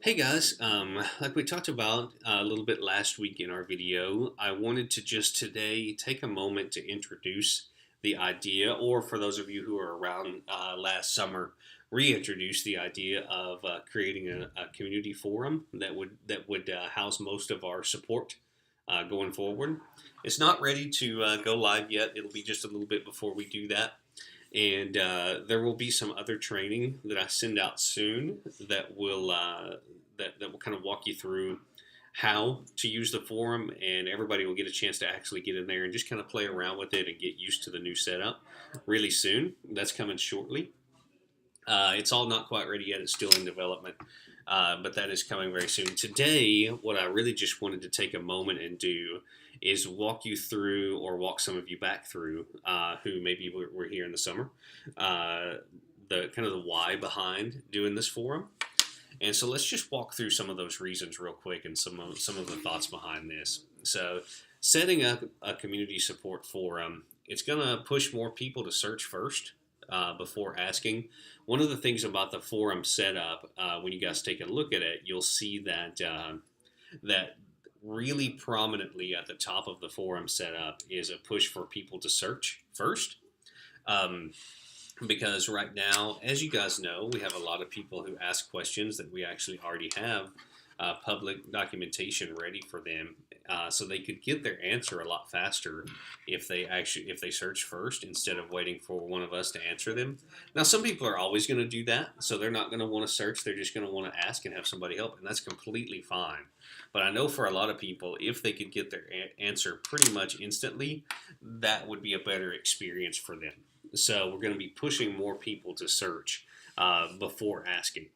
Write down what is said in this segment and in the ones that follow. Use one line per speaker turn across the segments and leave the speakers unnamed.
Hey guys, like we talked about a little bit last week in our video, I wanted to just today take a moment to introduce the idea, or for those of you who are around last summer, reintroduce the idea of creating a community forum that would house most of our support going forward. It's not ready to go live yet. It'll be just a little bit before we do that. And there will be some other training that I send out soon that will kind of walk you through how to use the forum, and everybody will get a chance to actually get in there and just kind of play around with it and get used to the new setup really soon. That's coming shortly. It's all not quite ready yet. It's still in development, but that is coming very soon. Today, what I really just wanted to take a moment and do is walk you through, or walk some of you back through, who maybe were here in the summer, uh, the kind of the why behind doing this forum. And so let's just walk through some of those reasons real quick and some of the thoughts behind this. So setting up a community support forum, it's going to push more people to search first before asking. One of the things about the forum setup, when you guys take a look at it, you'll see that really prominently at the top of the forum setup is a push for people to search first. Um, because right now, as you guys know, we have a lot of people who ask questions that we actually already have public documentation ready for them, so they could get their answer a lot faster if they search first instead of waiting for one of us to answer them. Now, some people are always going to do that, so they're not going to want to search. They're just going to want to ask and have somebody help, and that's completely fine. But I know for a lot of people, if they could get their answer pretty much instantly, that would be a better experience for them. So we're going to be pushing more people to search before asking.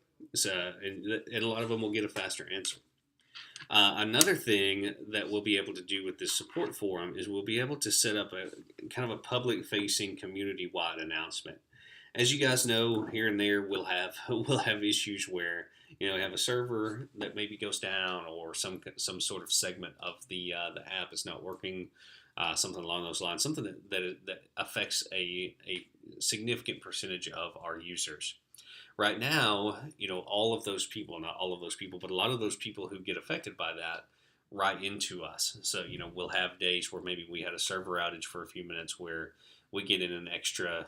And a lot of them will get a faster answer. Another thing that we'll be able to do with this support forum is we'll be able to set up a kind of a public-facing, community-wide announcement. As you guys know, here and there we'll have issues where we have a server that maybe goes down, or some sort of segment of the app is not working, something along those lines, something that affects a significant percentage of our users. Right now, all of those people, not all of those people, but a lot of those people who get affected by that write into us. So, we'll have days where maybe we had a server outage for a few minutes where we get in an extra,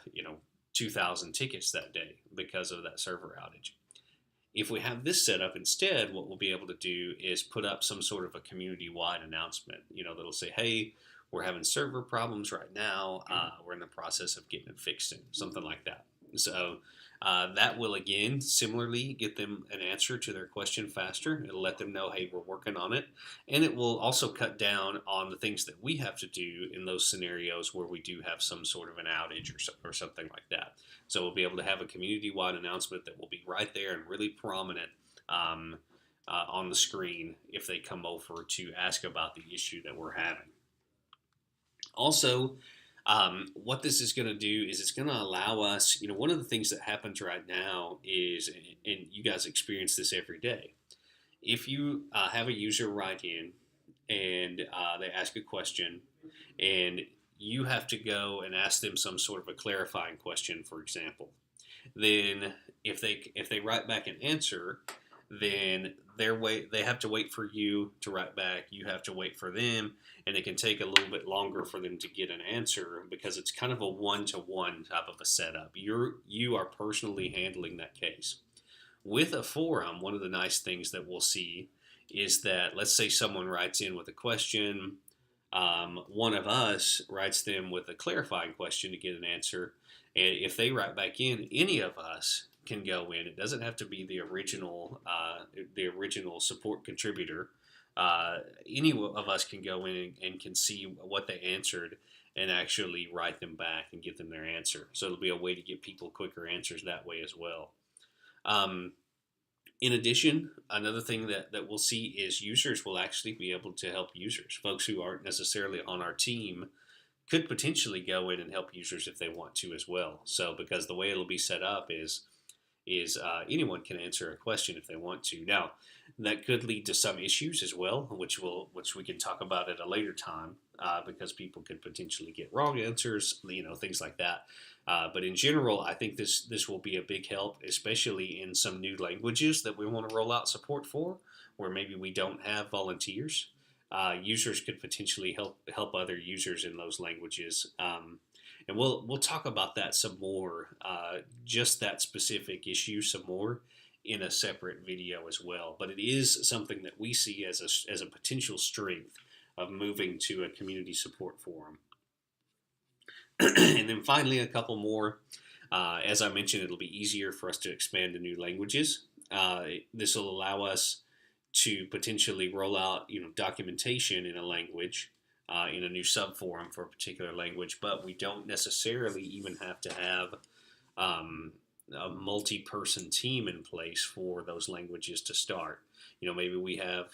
2,000 tickets that day because of that server outage. If we have this set up instead, what we'll be able to do is put up some sort of a community-wide announcement, that'll say, hey, we're having server problems right now. We're in the process of getting it fixed soon, something like that. So that will, again, similarly get them an answer to their question faster. It'll let them know, hey, we're working on it. And it will also cut down on the things that we have to do in those scenarios where we do have some sort of an outage or something like that. So we'll be able to have a community-wide announcement that will be right there and really prominent on the screen if they come over to ask about the issue that we're having. Also, what this is going to do is it's going to allow us, one of the things that happens right now is, and you guys experience this every day, if you have a user write in and they ask a question, and you have to go and ask them some sort of a clarifying question, for example, then if they write back an answer, then they have to wait for you to write back. You have to wait for them, and it can take a little bit longer for them to get an answer because it's kind of a one-to-one type of a setup. You are personally handling that case. With a forum, one of the nice things that we'll see is that, let's say someone writes in with a question, one of us writes them with a clarifying question to get an answer, and if they write back in, any of us can go in. It doesn't have to be the original support contributor. Any of us can go in and can see what they answered and actually write them back and get them their answer. So it'll be a way to get people quicker answers that way as well. In addition, another thing that we'll see is users will actually be able to help users. Folks who aren't necessarily on our team could potentially go in and help users if they want to as well. So because the way it'll be set up is is anyone can answer a question if they want to. Now, that could lead to some issues as well, which we can talk about at a later time, because people could potentially get wrong answers, things like that. But in general, I think this will be a big help, especially in some new languages that we want to roll out support for, where maybe we don't have volunteers. Users could potentially help other users in those languages. And we'll talk about that some more, just that specific issue some more in a separate video as well. But it is something that we see as a potential strength of moving to a community support forum. And then finally, a couple more. As I mentioned, it'll be easier for us to expand to new languages. This will allow us to potentially roll out, documentation in a language, in a new subforum for a particular language, but we don't necessarily even have to have a multi-person team in place for those languages to start. Maybe we have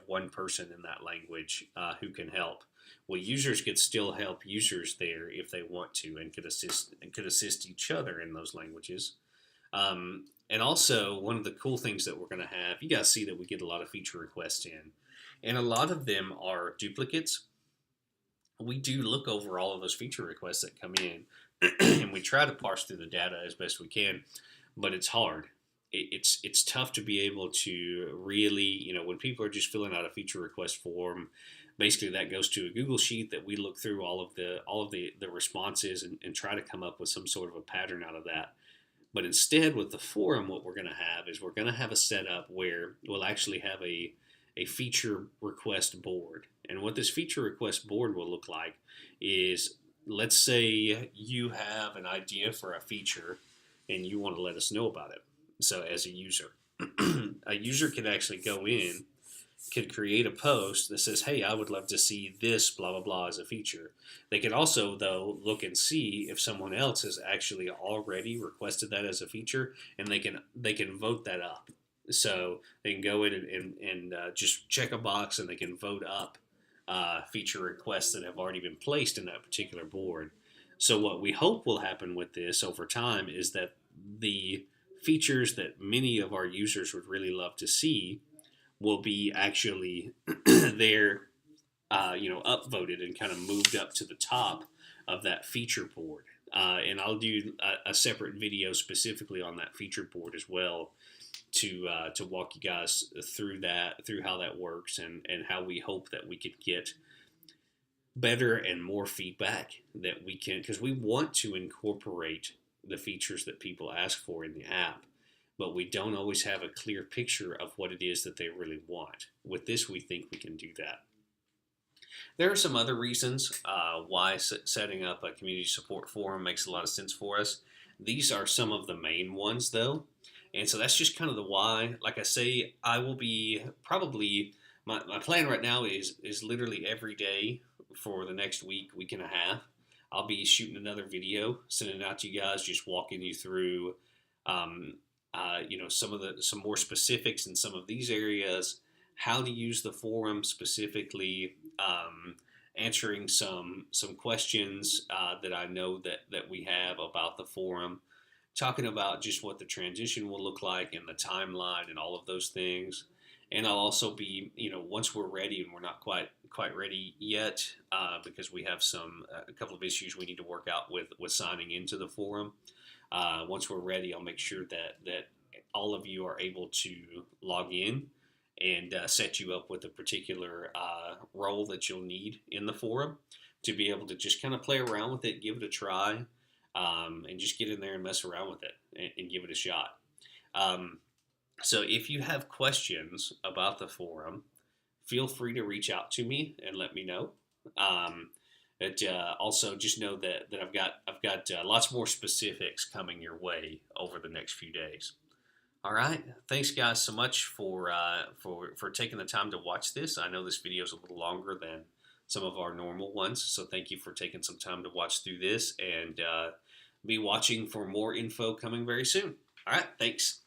one person in that language who can help. Well, users could still help users there if they want to, and could assist each other in those languages. And also, one of the cool things that we're going to have, you guys see that we get a lot of feature requests in, and a lot of them are duplicates. We do look over all of those feature requests that come in, and we try to parse through the data as best we can, but it's hard. It's tough to be able to really, when people are just filling out a feature request form, basically that goes to a Google Sheet that we look through all of the responses and try to come up with some sort of a pattern out of that. But instead, with the forum, what we're going to have is we're going to have a setup where we'll actually have a feature request board. And what this feature request board will look like is, let's say you have an idea for a feature and you want to let us know about it. So as a user, a user can actually go in, could create a post that says, hey, I would love to see this blah, blah, blah as a feature. They can also, though, look and see if someone else has actually already requested that as a feature, and they can vote that up. So they can go in and just check a box, and they can vote up feature requests that have already been placed in that particular board. So what we hope will happen with this over time is that the features that many of our users would really love to see will be actually there, upvoted and kind of moved up to the top of that feature board. And I'll do a separate video specifically on that feature board as well to walk you guys through how that works and how we hope that we could get better and more feedback that we can, because we want to incorporate the features that people ask for in the app, but we don't always have a clear picture of what it is that they really want. With this, we think we can do that. There are some other reasons why setting up a community support forum makes a lot of sense for us. These are some of the main ones, though. And so that's just kind of the why. Like I say, I will be probably, my plan right now is literally every day for the next week and a half. I'll be shooting another video, sending it out to you guys, just walking you through some more specifics in some of these areas, how to use the forum specifically, answering some questions that I know that we have about the forum, talking about just what the transition will look like and the timeline and all of those things. And I'll also be, once we're ready, and we're not quite ready yet, because we have a couple of issues we need to work out with signing into the forum. Once we're ready, I'll make sure that all of you are able to log in and set you up with a particular role that you'll need in the forum to be able to just kind of play around with it, give it a try, and just get in there and mess around with it and give it a shot. So if you have questions about the forum, feel free to reach out to me and let me know. But also just know that I've got lots more specifics coming your way over the next few days. All right, thanks guys so much for taking the time to watch this. I know this video is a little longer than some of our normal ones, so thank you for taking some time to watch through this, and be watching for more info coming very soon. All right, thanks.